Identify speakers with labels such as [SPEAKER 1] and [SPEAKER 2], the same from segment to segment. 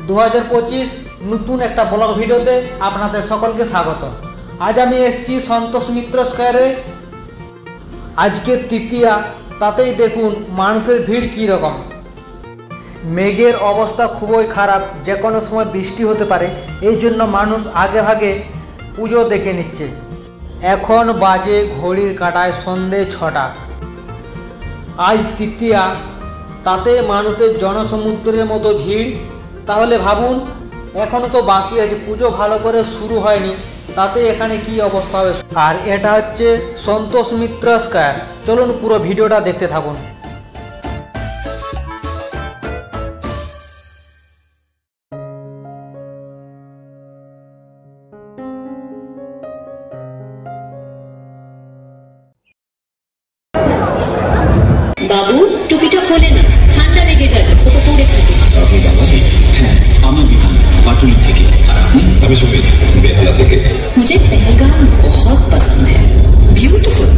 [SPEAKER 1] 2025 নতুন একটা ব্লগ ভিডিওতে আপনাদের সকলকে স্বাগত। আজ আমি এসেছি সন্তোষ মিত্র স্কয়ারে। আজকে তৃতীয়া, তাতেই দেখুন মানুষের ভিড় কী রকম। মেঘের অবস্থা খুবই খারাপ, যে কোনো সময় বৃষ্টি হতে পারে, এই জন্য মানুষ আগে ভাগে পুজো দেখে নিচ্ছে। এখন বাজে ঘড়ির কাঁটায় সন্ধে 6টা। আজ তৃতীয়া, তাতে মানুষের জনসমুদ্রের মতো ভিড়। তাহলে ভাবুন, এখনও তো বাকি আছে, পুজো ভালো করে শুরু হয়নি, তাতে এখানে কি অবস্থা হবে। আর এটা হচ্ছে সন্তোষ মিত্র স্কয়ার। চলুন পুরো ভিডিওটা দেখতে থাকুন।
[SPEAKER 2] বাবু, টুপিটা খোলে না, ঠান্ডা লেগে যাবে, ওটা পরে থাকে।
[SPEAKER 3] আপনি বাঙালি? হ্যাঁ, আমি বিধান পাটুলি থেকে। আর আপনি? আমি সুমিত, বেহালা থেকে।
[SPEAKER 2] मुझे पहलगाम बहुत पसंद है, ब्यूटीफुल।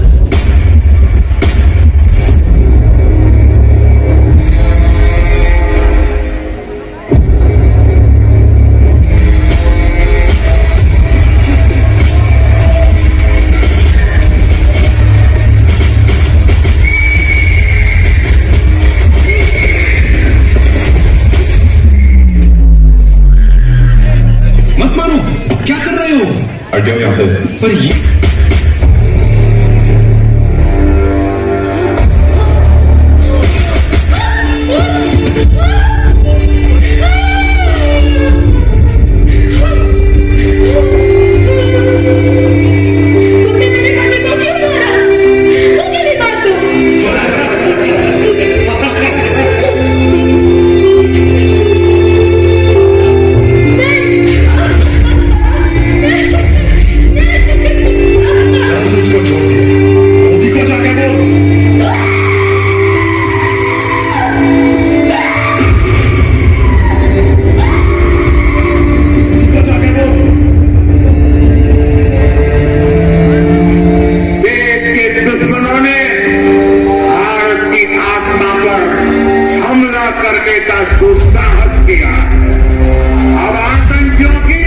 [SPEAKER 3] मत मारो, क्या कर रहे हो? हट जाओ यहाँ से। पर ये
[SPEAKER 4] करने का दुस्साहस किया। अब आतंकियों की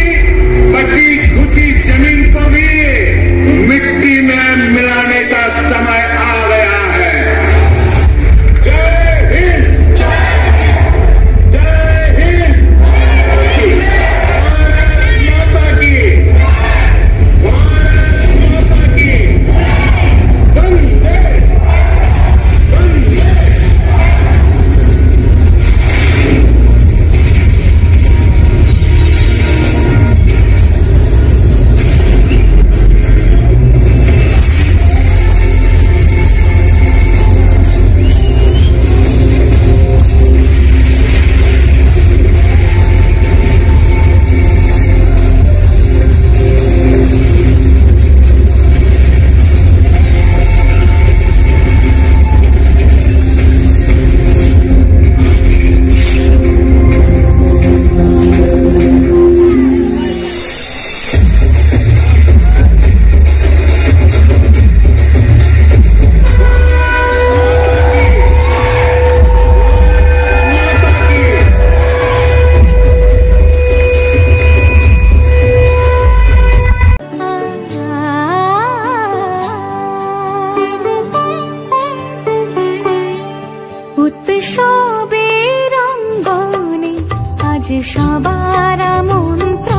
[SPEAKER 4] बची खुची जमीन को भी मिट्टी में मिलाने का समय आ गया है। जय हिंद, जय हिंद, माता की, माता की, वंदे वंदे।
[SPEAKER 5] উৎসবের অঙ্গনে আজ সবার মন্ত্র।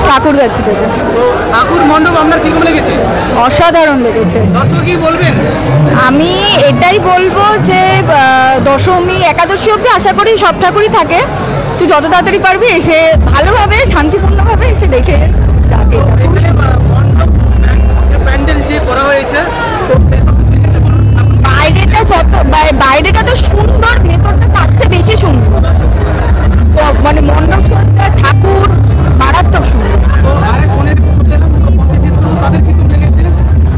[SPEAKER 6] কাকুরগাছি থেকে।
[SPEAKER 1] ঠাকুর মণ্ডপ আপনার কিরকম লেগেছে?
[SPEAKER 6] অসাধারণ লেগেছে।
[SPEAKER 1] দর্শক কি বলবেন?
[SPEAKER 6] আমি এটাই বলবো যে দশমী একাদশী অবধি আশা করি সব ঠাকুরই থাকে, তুই যত তাড়াতাড়ি পারবি এসে ভালোভাবে শান্তিপূর্ণভাবে এসে দেখে যাবে।
[SPEAKER 1] প্যান্ডেল যে করা হয়েছে
[SPEAKER 6] বাইরেটা তো সুন্দর, ভেতরটা তার চেয়ে বেশি সুন্দর, মানে মণ্ডপ সজ্জা ঠাকুর মারাত্মক সুন্দর।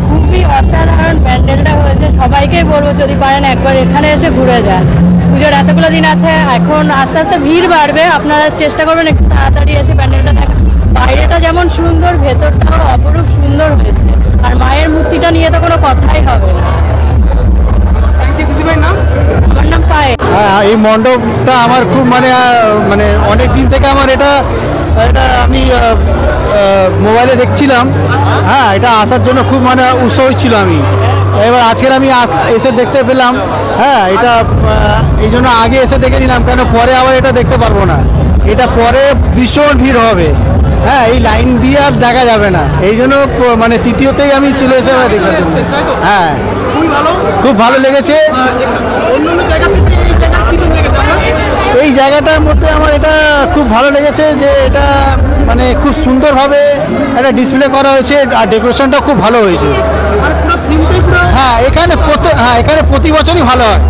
[SPEAKER 7] খুবই অসাধারণ প্যান্ডেলটা হয়েছে, সবাইকে বলবো যদি পারেন একবার এখানে এসে ঘুরে যান। পুজোর এতগুলো দিন আছে, এখন আস্তে আস্তে ভিড় বাড়বে, আপনারা চেষ্টা করবেন একটু তাড়াতাড়ি এসে প্যান্ডেলটা দেখা। বাইরেটা যেমন সুন্দর, ভেতরটাও অপরূপ সুন্দর হয়েছে, আর মায়ের মূর্তিটা নিয়ে তো কোনো কথাই হবে না। আমার নাম পায়ে।
[SPEAKER 8] এই মণ্ডপটা আমার খুব মানে অনেক দিন থেকে আমার এটা আমি মোবাইলে দেখছিলাম, হ্যাঁ, এটা আসার জন্য খুব উৎসাহী ছিল আমি। এবার আজকের আমি এসে দেখতে পেলাম, হ্যাঁ, এটা এই জন্য আগে এসে দেখে নিলাম, কেন পরে আবার এটা দেখতে পারবো না, এটা পরে ভীষণ ভিড় হবে, হ্যাঁ, এই লাইন দিয়ে আর দেখা যাবে না, এই জন্য তৃতীয়তেই আমি চলে এসে দেখলাম। হ্যাঁ, খুব ভালো লেগেছে। এই জায়গাটার মধ্যে আমার এটা খুব ভালো লেগেছে যে এটা খুব সুন্দরভাবে একটা ডিসপ্লে করা হয়েছে, আর ডেকোরেশনটা খুব ভালো হয়েছে। হ্যাঁ, এখানে প্রতি বছরই ভালো হয়।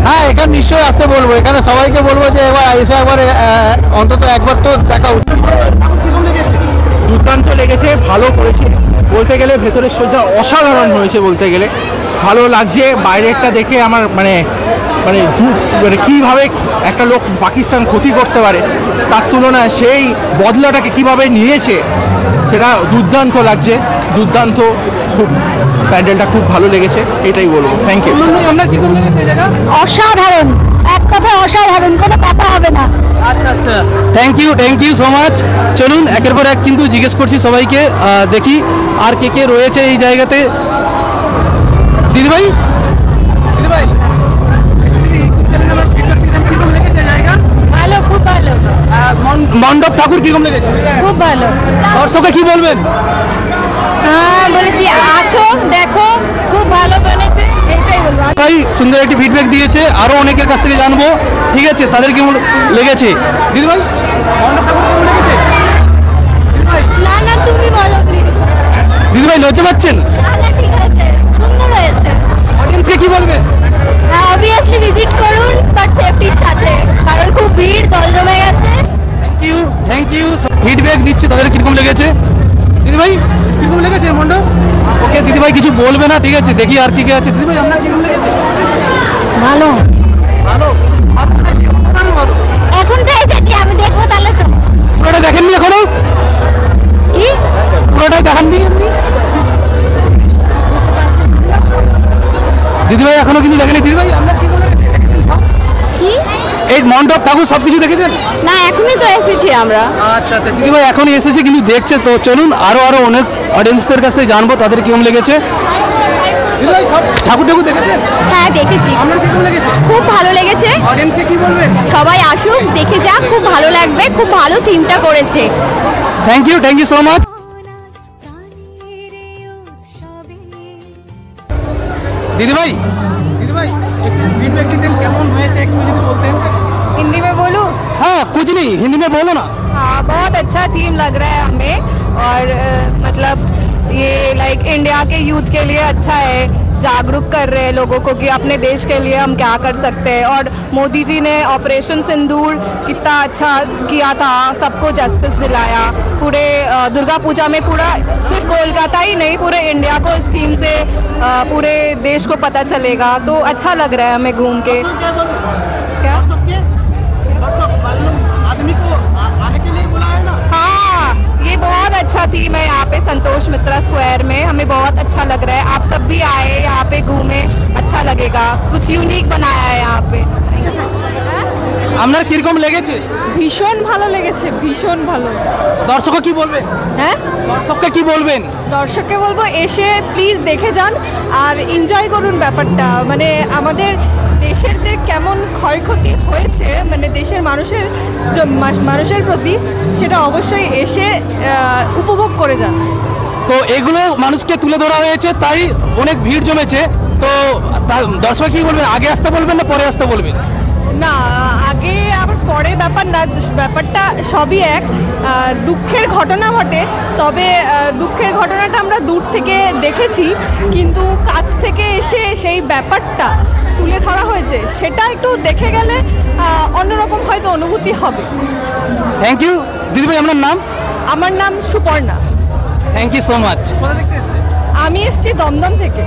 [SPEAKER 8] হ্যাঁ, এখানে নিশ্চয়ই আসতে বলবো, এখানে সবাইকে বলবো যে এবার এসে একবার অন্তত একবার তো দেখা উচিত।
[SPEAKER 9] দুর্দান্ত লেগেছে, ভালো করেছে বলতে গেলে, ভেতরের সজ্জা অসাধারণ হয়েছে বলতে গেলে, ভালো লাগছে। বাইরেরটা দেখে আমার কীভাবে একটা লোক পাকিস্তান ক্ষতি করতে পারে, তার তুলনায় সেই বদলাটাকে কিভাবে নিয়েছে সেটা দুর্দান্ত লাগছে, দুর্দান্ত। খুব প্যান্ডেলটা খুব ভালো লেগেছে, এটাই বলবো। Thank you.
[SPEAKER 6] অসাধারণ, এক কথা অসাধারণ, কোনো কথা হবে না।
[SPEAKER 1] আচ্ছা আচ্ছা,
[SPEAKER 8] থ্যাংক ইউ সো মাচ। চলুন একের পর এক কিন্তু জিজ্ঞেস করছি সবাইকে, দেখি আর কে রয়েছে এই জায়গাতে। দিদিভাই,
[SPEAKER 6] ভালো, খুব ভালো।
[SPEAKER 8] মণ্ডপ ঠাকুর কিরকম লেগেছে?
[SPEAKER 6] খুব ভালো।
[SPEAKER 8] দর্শককে কি বলবেন?
[SPEAKER 6] বলেছি আসো দেখো, খুব ভালো বানিয়েছে, এইটাই বলবো।
[SPEAKER 8] তাই সুন্দর একটি ফিডব্যাক দিয়েছে, আরো অনেকের কাছ থেকে জানবো, ঠিক আছে, তাদের কেমন লেগেছে। দিদিভাই,
[SPEAKER 6] না না, তুমি বলো প্লিজ।
[SPEAKER 8] দিদিভাই লজ্জা পাচ্ছেন?
[SPEAKER 6] ঠিক আছে, সুন্দর হয়েছে।
[SPEAKER 8] অডিয়েন্সকে কি বলবেন?
[SPEAKER 6] অবভিয়াসলি ভিজিট করুন, বাট সেফটির সাথে, কারণ খুব ভিড়, জল জমে গেছে।
[SPEAKER 8] Thank you. ফিডব্যাক দিচ্ছি, তাদের কিরকম লেগেছে। দিদিভাই কিরকম লেগেছে মণ্ডপ? ওকে, দিদিভাই কিছু বলবে না, ঠিক আছে, দেখি আর কি আছে। দিদিভাই আপনার কিরকম লেগেছে?
[SPEAKER 6] ভালো
[SPEAKER 1] ভালো।
[SPEAKER 6] এখন তো এসেছি, আমি দেখবো তাহলে। তো
[SPEAKER 8] পুরোটা দেখেননি এখনো?
[SPEAKER 6] কি
[SPEAKER 8] পুরোটাই দেখাননি দিদিভাই? এখনো কিন্তু দেখেনি। দিদিভাই আপনার কিরকম লেগেছে?
[SPEAKER 6] কি
[SPEAKER 8] এই মণ্ডপ ঠাকুর সবকিছু দেখেছেন?
[SPEAKER 6] না, এখনই তো এসেছি আমরা।
[SPEAKER 8] আচ্ছা আচ্ছা, দিদিভাই এখনই এসেছে কিন্তু দেখছে, তো চলুন আরো অনেক অডিয়েন্সদের কাছ থেকে জানবো তাদের কিরকম লেগেছে। দিদিভাই সব ঠাকুর দেখেছেন?
[SPEAKER 6] হ্যাঁ, দেখেছি।
[SPEAKER 8] আপনার কিরকম লেগেছে?
[SPEAKER 6] খুব ভালো লেগেছে।
[SPEAKER 8] অডিয়েন্সকে কি বলবেন?
[SPEAKER 6] সবাই আসুক, দেখে যাক, খুব ভালো লাগবে, খুব ভালো থিমটা করেছে।
[SPEAKER 8] Thank you so much. দিদিভাই फीडबैक दें কেমন হয়েছে একটু যদি বলতেন।
[SPEAKER 6] हिंदी में बोलूं?
[SPEAKER 8] हाँ कुछ नहीं, हिंदी में बोलो ना।
[SPEAKER 6] हाँ, बहुत अच्छा थीम लग रहा है हमें, और मतलब ये लाइक इंडिया के यूथ के लिए अच्छा है, जागरूक कर रहे हैं लोगों को कि अपने देश के लिए हम क्या कर सकते हैं। और मोदी जी ने ऑपरेशन सिंदूर कितना अच्छा किया था, सबको जस्टिस दिलाया। पूरे दुर्गा पूजा में पूरा सिर्फ कोलकाता ही नहीं, पूरे इंडिया को इस थीम से पूरे देश को पता चलेगा, तो अच्छा लग रहा है हमें घूम के। क्या
[SPEAKER 1] आदमी को आने के लिए बुलाया ना?
[SPEAKER 6] हाँ, ये बहुत अच्छा थीम है यहाँ पे संतोष मित्रा स्क्वायर में, हमें बहुत अच्छा लग रहा है। आप सब भी आए यहाँ पे घूमे, अच्छा लगेगा, कुछ यूनिक बनाया है यहाँ पे।
[SPEAKER 8] আপনার কিরকম লেগেছে?
[SPEAKER 6] ভীষণ ভালো লেগেছে, ভীষণ ভালো।
[SPEAKER 8] দর্শককে কি বলবেন?
[SPEAKER 6] হ্যাঁ,
[SPEAKER 8] দর্শককে কি বলবেন?
[SPEAKER 6] দর্শককে বলবো এসে প্লিজ দেখে যান আর এনজয় করুন ব্যাপারটা। মানে আমাদের দেশের যে কেমন ক্ষয়ক্ষতি হয়েছে, মানে দেশের মানুষের প্রতি, সেটা অবশ্যই এসে উপভোগ করে যান।
[SPEAKER 10] তো এগুলো মানুষকে তুলে ধরা হয়েছে, তাই অনেক ভিড় জমেছে। তো দর্শক কি বলবেন, আগে আসতে বলবেন না পরে আসতে বলবেন?
[SPEAKER 6] না, আগে আবার পরে ব্যাপার না, ব্যাপারটা সবই এক। দুঃখের ঘটনা ঘটে, তবে দুঃখের ঘটনাটা আমরা দূর থেকে দেখেছি, কিন্তু কাছ থেকে এসে সেই ব্যাপারটা তুলে ধরা হয়েছে, সেটা একটু দেখে গেলে অন্যরকম হয়তো অনুভূতি হবে।
[SPEAKER 10] থ্যাংক ইউ দিদিভাই। আপনার নাম?
[SPEAKER 6] আমার নাম Suparna.
[SPEAKER 10] Thank you so much.
[SPEAKER 6] আমি এসেছি দমদম থেকে।